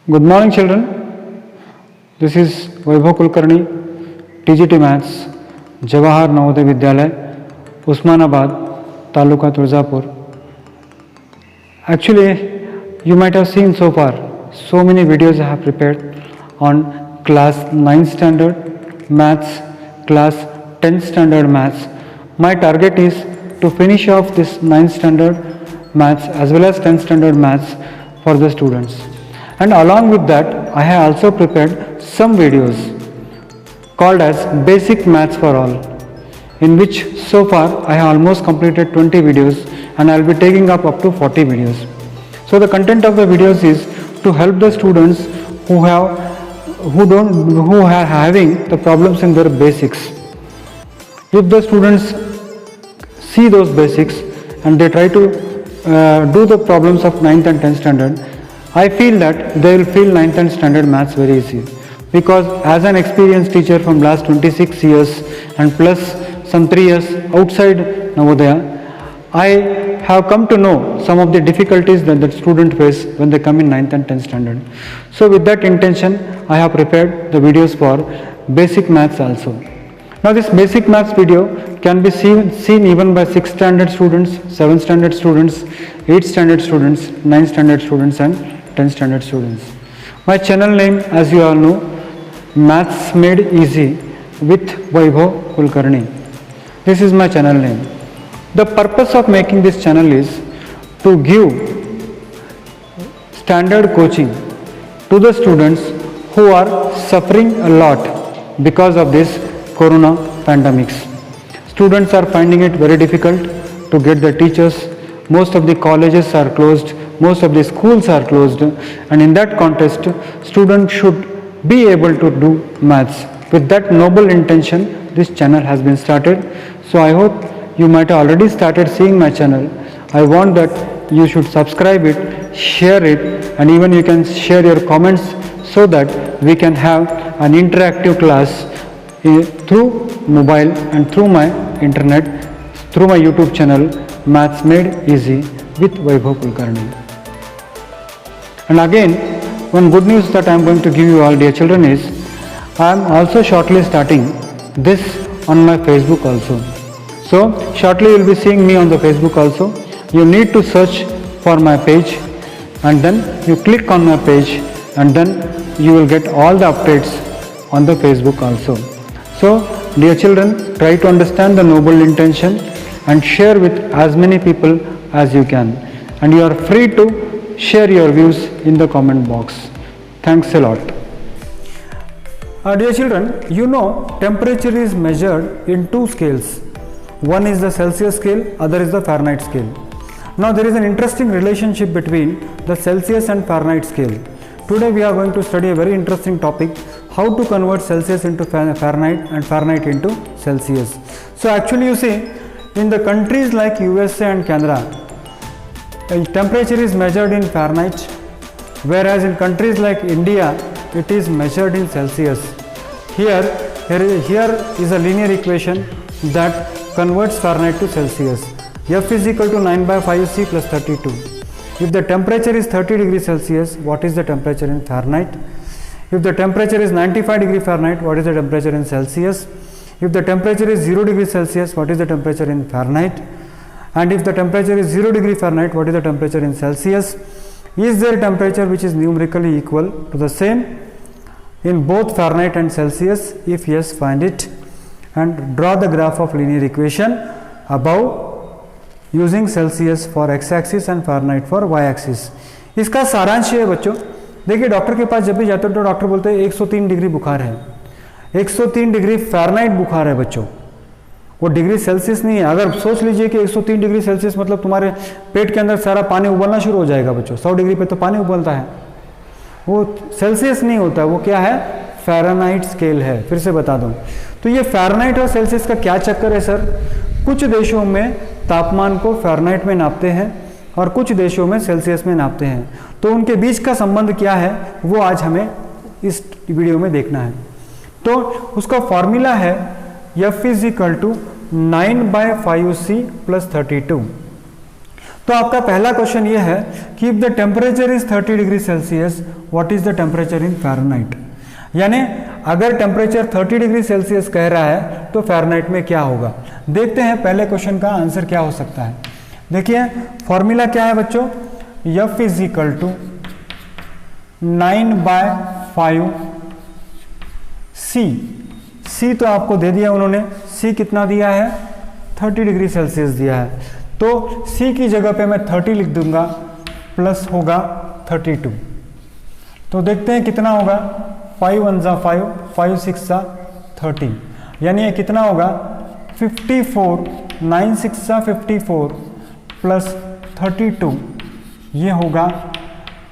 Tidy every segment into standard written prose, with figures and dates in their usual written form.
Good morning, children. This is Vaibhav Kulkarni, TGT Maths, Jawahar Navodaya Vidyalaya, Usmanabad, Taluka Turzapur. Actually, you might have seen so far so many videos I have prepared on class 9 standard maths, class 10 standard maths. My target is to finish off this 9 standard maths as well as 10 standard maths for the students. And along with that, I have also prepared some videos called as Basic Maths for All, in which so far I have almost completed 20 videos and I will be taking up to 40 videos. So the content of the videos is to help the students who are having the problems in their basics. If the students see those basics and they try to do the problems of 9th and 10th standard, I feel that they will feel 9th and standard maths very easy, because as an experienced teacher from last 26 years and plus some 3 years outside Navodaya, I have come to know some of the difficulties that the student face when they come in 9th and 10th standard. So with that intention, I have prepared the videos for basic maths also. Now this basic maths video can be seen even by 6th standard students, 7th standard students, 8th standard students, 9th standard students and 10th standard students. My channel name, as you all know, Maths Made Easy with Vaibhav Kulkarni. This is my channel name. The purpose of making this channel is to give standard coaching to the students who are suffering a lot because of this corona pandemics. Students are finding it very difficult to get the teachers. Most of the colleges are closed, most of the schools are closed, and in that context, students should be able to do maths. With that noble intention, this channel has been started. So I hope you might have already started seeing my channel. I want that you should subscribe it, share it, and even you can share your comments so that we can have an interactive class through mobile and through my internet, through my YouTube channel, Maths Made Easy with Vaibhav Kulkarni. And again, one good news that I am going to give you all, dear children, is I am also shortly starting this on my Facebook also. So shortly you will be seeing me on the Facebook also. You need to search for my page and then you click on my page and then you will get all the updates on the Facebook also. So dear children, try to understand the noble intention and share with as many people as you can. And you are free to share your views in the comment box. Thanks a lot. Dear children, you know temperature is measured in two scales. One is the Celsius scale, other is the Fahrenheit scale. Now there is an interesting relationship between the Celsius and Fahrenheit scale. Today we are going to study a very interesting topic, how to convert Celsius into Fahrenheit and Fahrenheit into Celsius. So actually you see, in the countries like USA and Canada, temperature is measured in Fahrenheit, whereas in countries like India, it is measured in Celsius. Here is a linear equation that converts Fahrenheit to Celsius. F is equal to 9 by 5C plus 32. If the temperature is 30 degrees Celsius, what is the temperature in Fahrenheit? If the temperature is 95 degrees Fahrenheit, what is the temperature in Celsius? If the temperature is 0 degrees Celsius, what is the temperature in Fahrenheit? And if the temperature is 0 degree Fahrenheit, what is the temperature in Celsius? Is there a temperature which is numerically equal to the same in both Fahrenheit and Celsius? If yes, find it and draw the graph of linear equation above using Celsius for x-axis and Fahrenheit for y-axis. इसका सारांश है बच्चों, देखिए doctor के पास जब भी जाते हो तो डॉक्टर बोलते हैं 103 डिग्री बुखार है, 103 डिग्री फ़ारेनहाइट बुखार है बच्चों, वो डिग्री सेल्सियस नहीं है। अगर सोच लीजिए कि 103 डिग्री सेल्सियस मतलब तुम्हारे पेट के अंदर सारा पानी उबलना शुरू हो जाएगा बच्चों, 100 डिग्री पे तो पानी उबलता है, वो सेल्सियस नहीं होता, वो क्या है, फ़ारेनहाइट स्केल है। फिर से बता दूं, तो ये फ़ारेनहाइट और सेल्सियस का क्या चक्कर है सर? कुछ देशों में तापमान को फ़ारेनहाइट में नापते हैं और कुछ देशों में सेल्सियस में नापते हैं, तो उनके बीच का संबंध क्या है वो आज हमें इस वीडियो में देखना है। तो उसका फॉर्मूला है F is equal to 9 by 5C plus 32। तो आपका पहला क्वेश्चन ये है कि if the temperature is 30 degree Celsius what is the temperature in Fahrenheit, यानी अगर टेम्परेचर 30 डिग्री सेल्सियस कह रहा है तो फ़ारेनहाइट में क्या होगा। देखते हैं पहले क्वेश्चन का आंसर क्या हो सकता है। देखिए फॉर्मूला क्या है बच्चों, F is equal to 9/5 C तो आपको दे दिया उन्होंने, C कितना दिया है 30 डिग्री सेल्सियस दिया है, तो C की जगह पे मैं 30 लिख दूंगा, प्लस होगा 32। तो देखते हैं कितना होगा, 5 1 जा 5, 5 6 जा 30, यानी ये कितना होगा 54, 9 6 जा 54 प्लस 32, ये होगा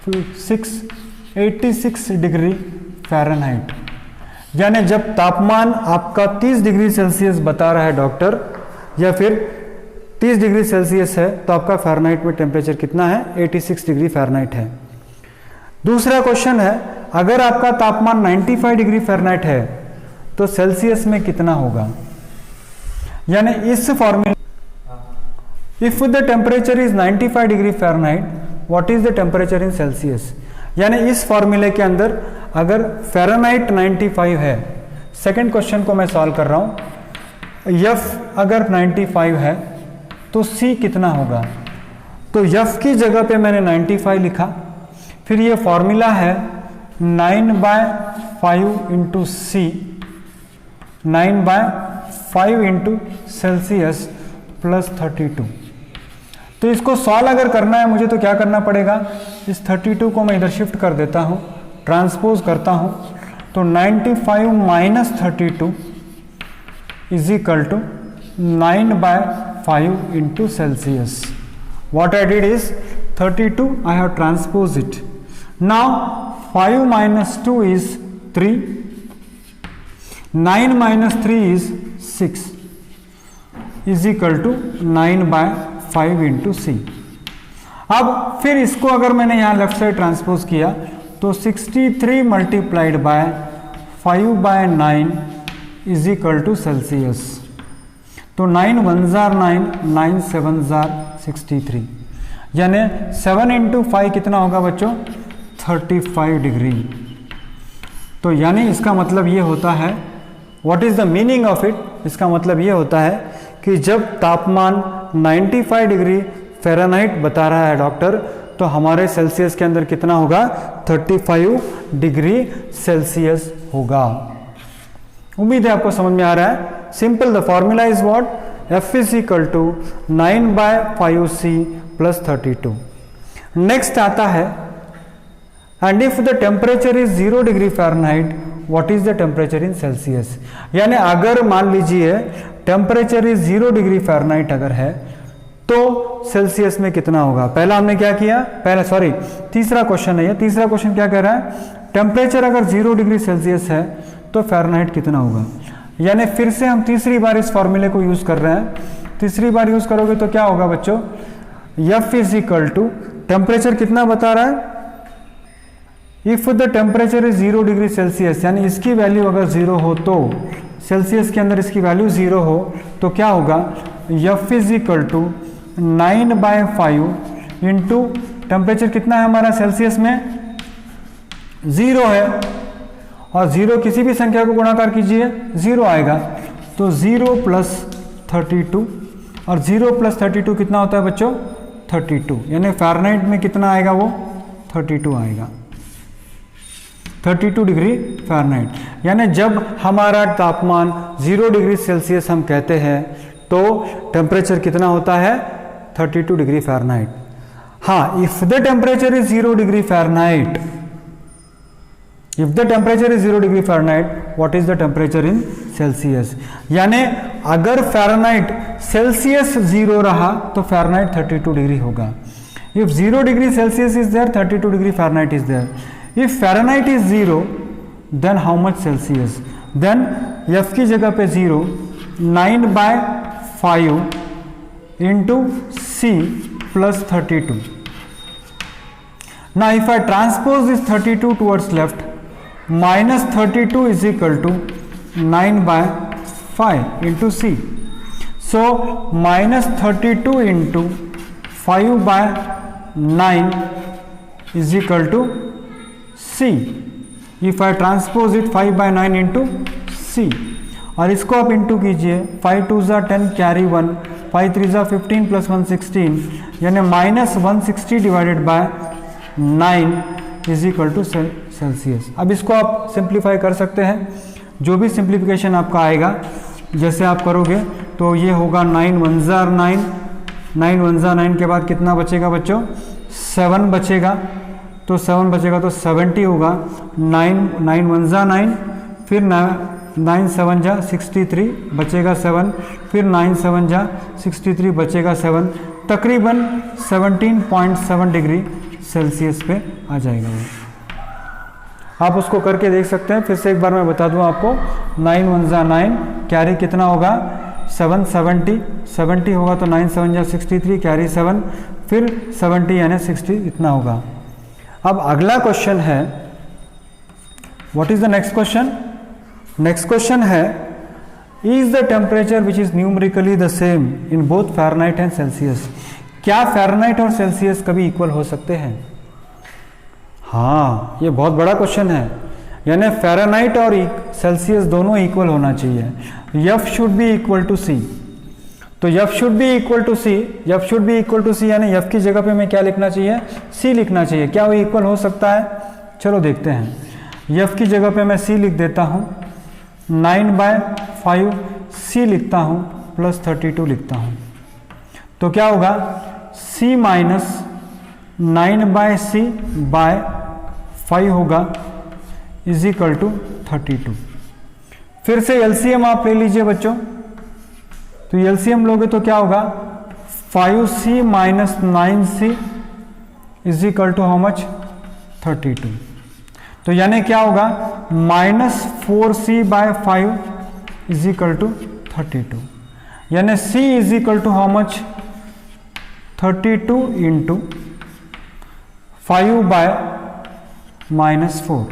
86 डिग्री फ़ारेनहाइट। यानी जब तापमान आपका 30 डिग्री सेल्सियस बता रहा है डॉक्टर, या फिर 30 डिग्री सेल्सियस है, तो आपका फ़ारेनहाइट में टेम्परेचर कितना है 86 डिग्री फ़ारेनहाइट है। दूसरा क्वेश्चन है, अगर आपका तापमान 95 डिग्री फ़ारेनहाइट है तो सेल्सियस में कितना होगा। यानी इस formula, if the temperature is 95 degree Fahrenheit what is the temperature in Celsius, यानी इस फॉर्मूले के अंदर अगर फ़ारेनहाइट 95 है, सेकंड क्वेश्चन को मैं सॉल्व कर रहा हूं, F अगर 95 है तो C कितना होगा। तो F की जगह पे मैंने 95 लिखा, फिर ये फॉर्मूला है 9/5 into C, 9/5 into Celsius plus 32। तो इसको सॉल्व अगर करना है मुझे तो क्या करना पड़ेगा, इस 32 को मैं इधर शिफ्ट कर देता हूँ, ट्रांसपोज करता हूँ, तो 95 minus 32 is equal to 9/5 into Celsius. What I did is 32, I have transposed it. Now 5 minus 2 is 3, 9 minus 3 is 6 is equal to 9/5 into C. अब फिर इसको अगर मैंने यहाँ लेफ्ट साइड ट्रांसपोज किया तो 63 multiplied by 5/9 is equal to Celsius. तो 9 1 jar 9, 9 7 jar 63, यानी 7 इंटू 5 कितना होगा बच्चों 35 डिग्री। तो यानी इसका मतलब ये होता है, what is the meaning of it, इसका मतलब ये होता है कि जब तापमान 95 डिग्री फ़ारेनहाइट बता रहा है डॉक्टर, तो हमारे सेल्सियस के अंदर कितना होगा 35 डिग्री सेल्सियस होगा। उम्मीद है आपको समझ में आ रहा है। Simple, the formula is what, F is equal to 9/5C plus 32। Next आता है, and if the temperature is 0 degree Fahrenheit what is the temperature in Celsius. यानी अगर मान लीजिए टेम्परेचर इज 0 डिग्री फ़ारेनहाइट अगर है तो सेल्सियस में कितना होगा। पहला हमने क्या किया, तीसरा क्वेश्चन है ये। तीसरा क्वेश्चन क्या कह रहा है, टेम्परेचर अगर 0 डिग्री सेल्सियस है तो फ़ारेनहाइट कितना होगा। यानी फिर से हम तीसरी बार इस फॉर्मूले को यूज कर रहे हैं। तीसरी बार यूज करोगे तो क्या होगा बच्चों, F is equal to temperature कितना बता रहा है, if the temperature is 0 degree Celsius, यानी इसकी वैल्यू अगर 0 हो तो सेल्सियस के अंदर इसकी वैल्यू 0 हो तो क्या होगा, F is equal to 9/5 into temperature कितना है हमारा सेल्सियस में 0 है, और 0 किसी भी संख्या को गुणाकार कीजिए 0 आएगा, तो 0 प्लस 32, और 0 प्लस 32 कितना होता है बच्चों 32, यानी फ़ारेनहाइट में कितना आएगा वो 32 आएगा, 32 डिग्री फ़ारेनहाइट। यानी जब हमारा तापमान 0 डिग्री सेल्सियस हम कहते हैं तो टेम्परेचर कितना होता है 32 डिग्री फ़ारेनहाइट। हाँ, if the temperature is 0 degree Fahrenheit, if the temperature is 0 degree Fahrenheit what is the temperature in Celsius. यानी अगर फ़ारेनहाइट सेल्सियस 0 रहा तो फ़ारेनहाइट 32 डिग्री होगा। If 0 degree Celsius is there 32 degree Fahrenheit is there. If Fahrenheit is 0 then how much Celsius, then F की जगह पे 0, 9/5 into C plus 32। Now if I transpose this 32 towards left, minus 32 is equal to 9/5 into C. So minus 32 into 5/9 is equal to C. If I transpose it 5/9 into C, और इसको आप into कीजिए, 5 2 ज़ा 10 carry 1, 5 3 ज़ा 15 plus 1 16, यानी -160 divided by 9 is equal to Celsius. अब इसको आप सिंप्लीफाई कर सकते हैं, जो भी सिंप्लीफिकेशन आपका आएगा जैसे आप करोगे तो ये होगा 9 1 ज़ा 9, 9 1 ज़ा 9 के बाद कितना बचेगा बच्चों, 7 बचेगा, तो 7 बचेगा तो 70 होगा, 9 9 1 ज़ा 9, फिर 9 7 जा 63 बचेगा 7, फिर 9 7 जा 63 बचेगा 7, तकरीबन 17.7 डिग्री सेल्सियस पे आ जाएगा वो। आप उसको करके देख सकते हैं। फिर से एक बार मैं बता दूं आपको, 9 1 ज़ा 9, कैरी कितना होगा 7, 70 होगा तो 9 7 जा 63, कैरी 7, फिर 70 यानी 60 इतना होगा। अब अगला क्वेश्चन है, what is the next question? Next question है, is the temperature which is numerically the same in both Fahrenheit and Celsius? क्या फ़ारेनहाइट और सेल्सियस कभी इक्वल हो सकते हैं? हाँ, ये बहुत बड़ा क्वेश्चन है, यानी फ़ारेनहाइट और सेल्सियस दोनों इक्वल होना चाहिए। F should be equal to C, तो F should be equal to C, F should be equal to C यानी F की जगह पे मैं क्या लिखना चाहिए, C लिखना चाहिए। क्या वो इक्वल हो सकता है? चलो देखते हैं। F की जगह पे मैं C लिख देता हूँ, 9/5 C लिखता हूँ प्लस 32 लिखता हूँ, तो क्या होगा C माइनस 9/C/5 होगा इज इक्वल टू 32। फिर से एलसीएम आप ले लीजिए बच्चों, तो एलसीएम लोगे तो क्या होगा 5C minus 9C is equal to how much, 32। तो यानी क्या होगा -4C/5 इज इक्वल टू 32, यानी C is equal to how much, 32 into 5/-4,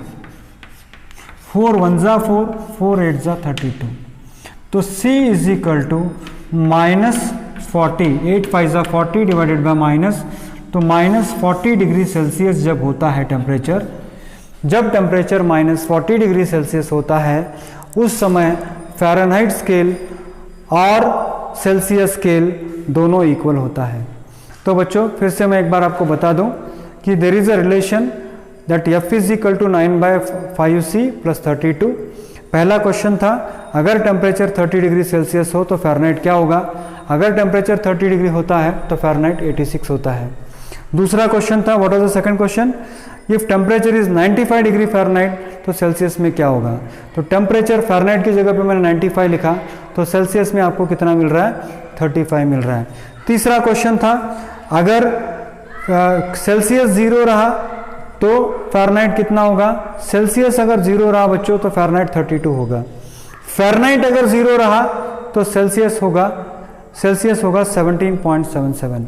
4 1 ज़ा 4, 4 8 ज़ा 32, तो C इज इक्वल टू -40, 8 5 ज़ा 40 डिवाइडेड बाय माइनस, तो -40 डिग्री सेल्सियस जब होता है टेम्परेचर, जब टेम्परेचर -40 डिग्री सेल्सियस होता है उस समय फ़ारेनहाइट स्केल और सेल्सियस स्केल दोनों इक्वल होता है। तो बच्चों फिर से मैं एक बार आपको बता दूं कि there is a relation that F is equal to 9/5C plus 32। पहला क्वेश्चन था, अगर टेम्परेचर 30 डिग्री सेल्सियस हो तो फ़ारेनहाइट क्या होगा? अगर टेम्परेचर 30 डिग्री होता है तो फ़ारेनहाइट 86 होता है। दूसरा क्वेश्चन था, what was the second question? If temperature is 95 degree Fahrenheit तो सेल्सियस में क्या होगा? तो टेम्परेचर फ़ारेनहाइट की जगह पे मैंने 95 लिखा, तो सेल्सियस में आपको कितना मिल रहा है? 35 मिल रहा है। तीसरा क्वेश्चन था, अगर सेल्सियस 0 रहा तो फ़ारेनहाइट कितना होगा? सेल्सियस अगर 0 रहा बच्चों तो फ़ारेनहाइट 32 होगा। फ़ारेनहाइट अगर 0 रहा तो सेल्सियस होगा 17.77।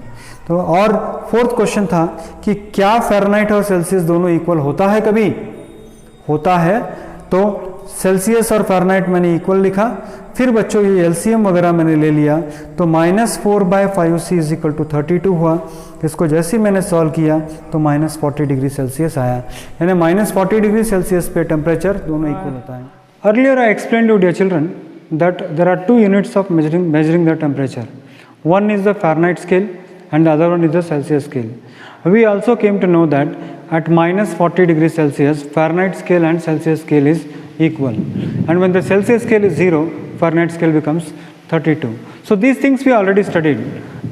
तो और फोर्थ क्वेश्चन था कि क्या फ़ारेनहाइट और सेल्सियस दोनों इक्वल होता है? कभी होता है तो सेल्सियस और फ़ारेनहाइट मैंने इक्वल लिखा। फिर बच्चों ये एलसीएम वगैरह मैंने ले लिया, तो -4/5C इज इक्वल टू 32 हुआ। इसको जैसे ही मैंने सॉल्व किया तो -40 डिग्री सेल्सियस आया, यानी -40 डिग्री सेल्सियस पे टेम्परेचर दोनों इक्वल होता है। Earlier I explain to dear children that there are two units of measuring the temperature. One is the Fahrenheit scale and the other one is the Celsius scale. We also came to know that at -40 degrees Celsius, Fahrenheit scale and Celsius scale is equal. And when the Celsius scale is 0, Fahrenheit scale becomes 32. So these things we already studied.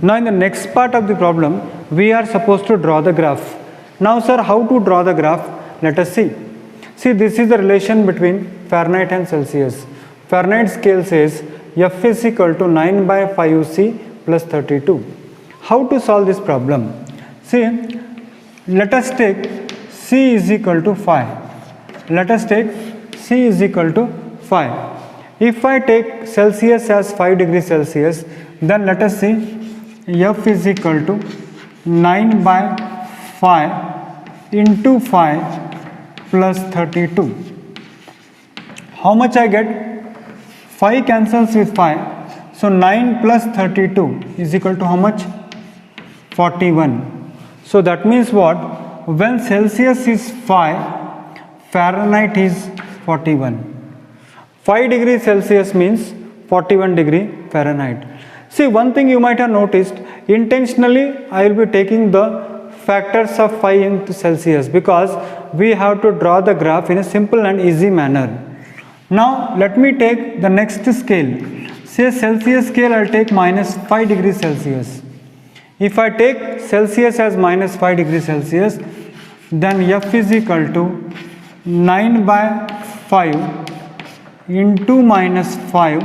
Now in the next part of the problem, we are supposed to draw the graph. Now sir, how to draw the graph? Let us see. See, this is the relation between Fahrenheit and Celsius. Fahrenheit scale says F is equal to 9/5C plus 32. How to solve this problem? See, let us take C is equal to 5. Let us take C is equal to 5. If I take Celsius as 5 degrees Celsius, then let us see F is equal to 9/5 into 5 plus 32. How much I get? 5 cancels with 5, so 9 plus 32 is equal to how much? 41. So that means what? When Celsius is 5, Fahrenheit is 41. 5 degrees Celsius means 41 degree Fahrenheit. See, one thing you might have noticed, intentionally I will be taking the factors of 5 into Celsius because we have to draw the graph in a simple and easy manner. Now let me take the next scale. Say Celsius scale, I'll take minus 5 degrees Celsius. If I take Celsius as minus 5 degrees Celsius, then F is equal to 9 by 5 into minus 5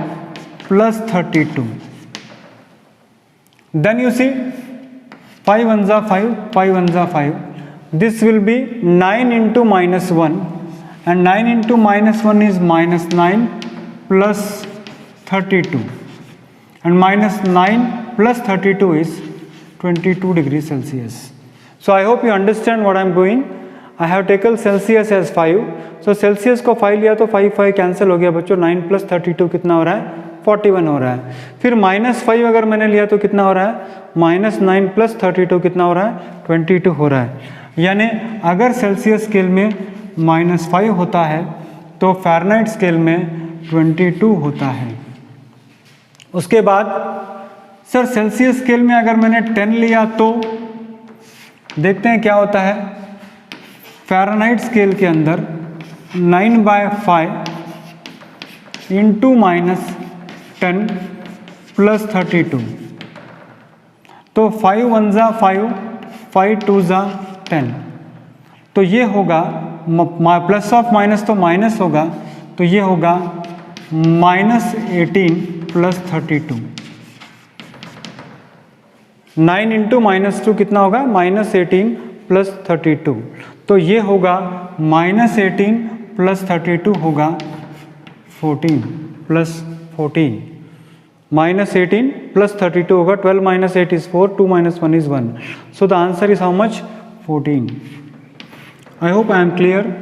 plus 32. Then you see 5 ones are 5, 5 ones are 5. This will be 9 into minus 1, and 9 into minus 1 is minus 9 plus 32, and minus 9 plus 32 is 22 degrees Celsius. So I hope you understand what I am doing. I have taken Celsius as 5. So Celsius को 5 लिया तो 5 5 cancel हो गया बच्चों. 9 plus 32 कितना हो रहा है? 41 हो रहा है. फिर माइनस 5 अगर मैंने लिया तो कितना हो रहा है? माइनस 9 प्लस 32 कितना हो रहा है? 22 हो रहा है. यानी अगर सेल्सियस स्केल में माइनस 5 होता है तो फ़ारेनहाइट स्केल में 22 होता है. उसके बाद सर सेल्सियस स्केल में अगर मैंने 10 लिया तो देखते हैं क्या होता है. फ़ारेनहाइट स्केल के अंदर 9 बाय 5 इंटू माइनस 10 प्लस 32, तो 5 1 ज़ा 5, 5 2 ज़ा 10. तो ये होगा प्लस ऑफ माइनस तो माइनस होगा, तो ये होगा माइनस 18 प्लस 32. 9 इंटू माइनस 2 कितना होगा? Minus 18 plus 32. तो ये होगा माइनस 18 प्लस 32 होगा 14 प्लस 14. माइनस 18 प्लस 32 होगा 12 minus 8 is 4, 2 minus 1 is 1. So the answer is how much? 14. I hope I am clear.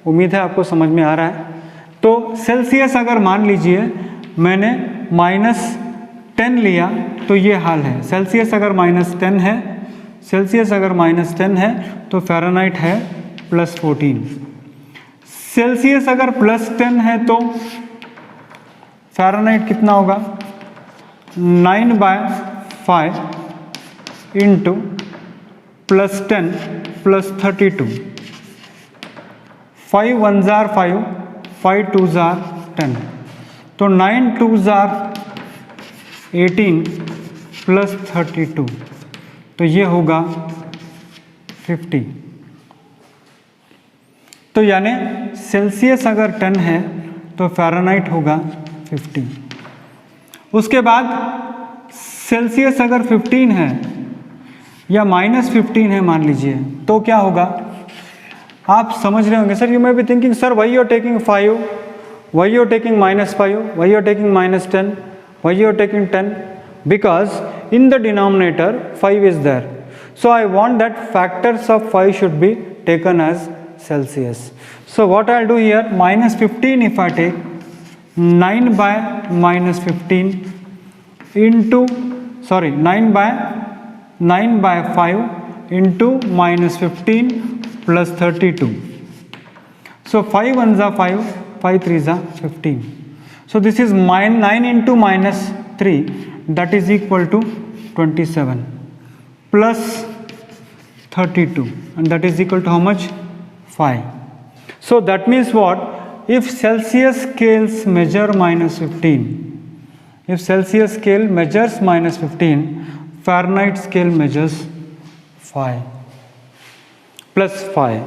उम्मीद है आपको समझ में आ रहा है. तो सेल्सियस अगर मान लीजिए मैंने माइनस 10 लिया तो ये हाल है. सेल्सियस अगर माइनस 10 है, सेल्सियस अगर माइनस 10 है तो फ़ारेनहाइट है प्लस 14. सेल्सियस अगर प्लस 10 है तो फ़ारेनहाइट कितना होगा? 9 बाय 5 इंटू प्लस 10 प्लस 32. 5 1 जार 5, 5 2 जार 10, तो 9 2 जार 18 प्लस 32, तो ये होगा 50. तो यानी सेल्सियस अगर 10 है तो फ़ारेनहाइट होगा 50. उसके बाद सेल्सियस अगर 15 है या माइनस 15 है मान लीजिए, तो क्या होगा? आप समझ रहे होंगे sir, you may be thinking sir why you are taking 5, why you are taking minus 5, why you are taking minus 10, why you are taking 10? Because in the denominator 5 is there. So I want that factors of 5 should be taken as Celsius. So what I'll do here, minus 15 if I take 9 by minus 15 into 9 by 5 into minus 15 plus 32. So 5 1s are 5, 5 3s are 15. So this is 9 into minus 3, that is equal to 27 plus 32, and that is equal to how much? 5. So that means what? If Celsius scales measure minus 15, if Celsius scale measures minus 15, Fahrenheit scale measures 5 plus 5.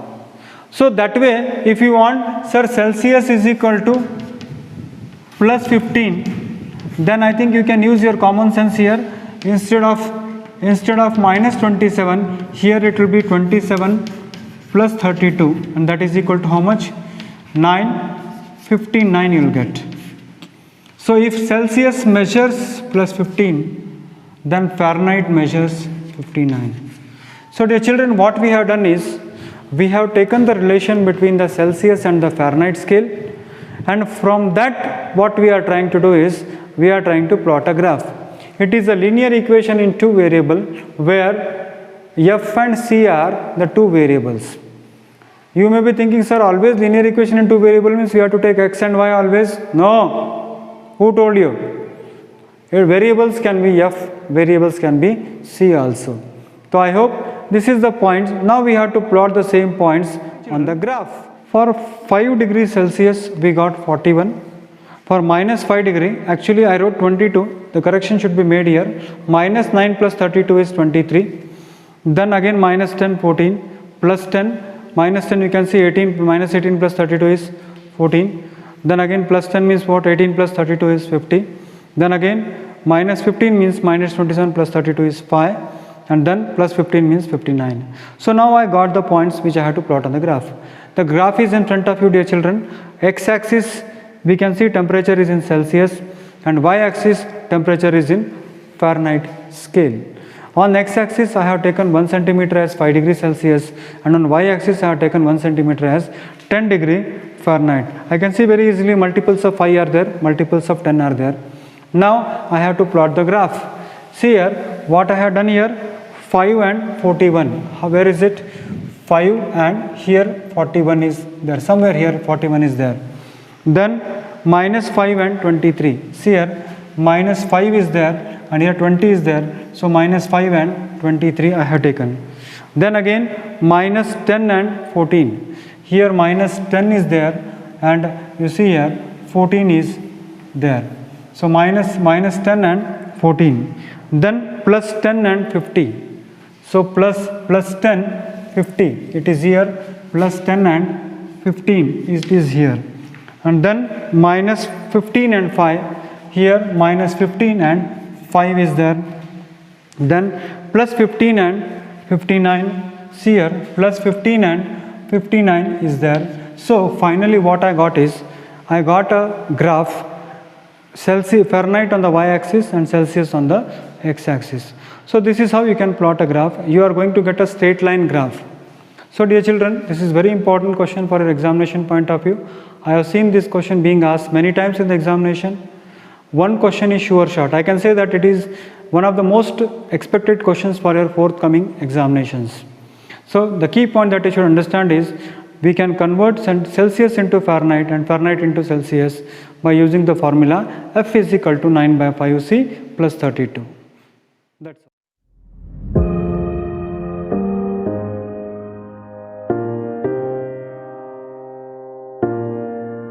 So that way if you want, sir, Celsius is equal to plus 15, then I think you can use your common sense here. Instead of minus 27, here it will be 27 plus 32, and that is equal to how much? 9, 59 you will get. So if Celsius measures plus 15, then Fahrenheit measures 59. So dear children, what we have done is, we have taken the relation between the Celsius and the Fahrenheit scale, and from that what we are trying to do is, we are trying to plot a graph. It is a linear equation in two variable where f and c are the two variables. You may be thinking, sir, always linear equation in two variable means we have to take x and y always. No. Who told you? Your variables can be f, variables can be c also. So I hope this is the points. Now we have to plot the same points on the graph. For 5 degrees Celsius we got 41. For minus 5 degree, actually I wrote 22. The correction should be made here. Minus 9 plus 32 is 23. Then again minus 10, 14. Plus 10. Minus 10 you can see 18, minus 18 plus 32 is 14. Then again plus 10 means what? 18 plus 32 is 50. Then again minus 15 means minus 27 plus 32 is 5. And then plus 15 means 59. So now I got the points which I have to plot on the graph. The graph is in front of you, dear children. X-axis we can see temperature is in Celsius, and y-axis temperature is in Fahrenheit scale. On x-axis I have taken 1 centimeter as 5 degrees Celsius, and on y-axis I have taken 1 centimeter as 10 degree Fahrenheit. I can see very easily multiples of 5 are there, multiples of 10 are there. Now I have to plot the graph. See here what I have done here, 5 and 41. Where is it? 5 and here 41 is there, somewhere here 41 is there. Then minus 5 and 23. See here minus 5 is there and here 20 is there. So minus 5 and 23 I have taken. Then again minus 10 and 14. Here minus 10 is there and you see here 14 is there. So minus 10 and 14. Then plus 10 and 50. So plus 10, 50. It is here. Plus 10 and 15. It is here. And then minus 15 and 5. Here minus 15 and 5 is there. Then plus 15 and 59. See here plus 15 and 59 is there. So finally what I got is, I got a graph, Celsius, Fahrenheit on the y-axis and Celsius on the x-axis. So this is how you can plot a graph. You are going to get a straight line graph. So dear children, this is very important question for your examination point of view. I have seen this question being asked many times in the examination. One question is sure shot. I can say that it is one of the most expected questions for your forthcoming examinations. So the key point that you should understand is, we can convert Celsius into Fahrenheit and Fahrenheit into Celsius by using the formula F is equal to 9 by 5C plus 32. That's all.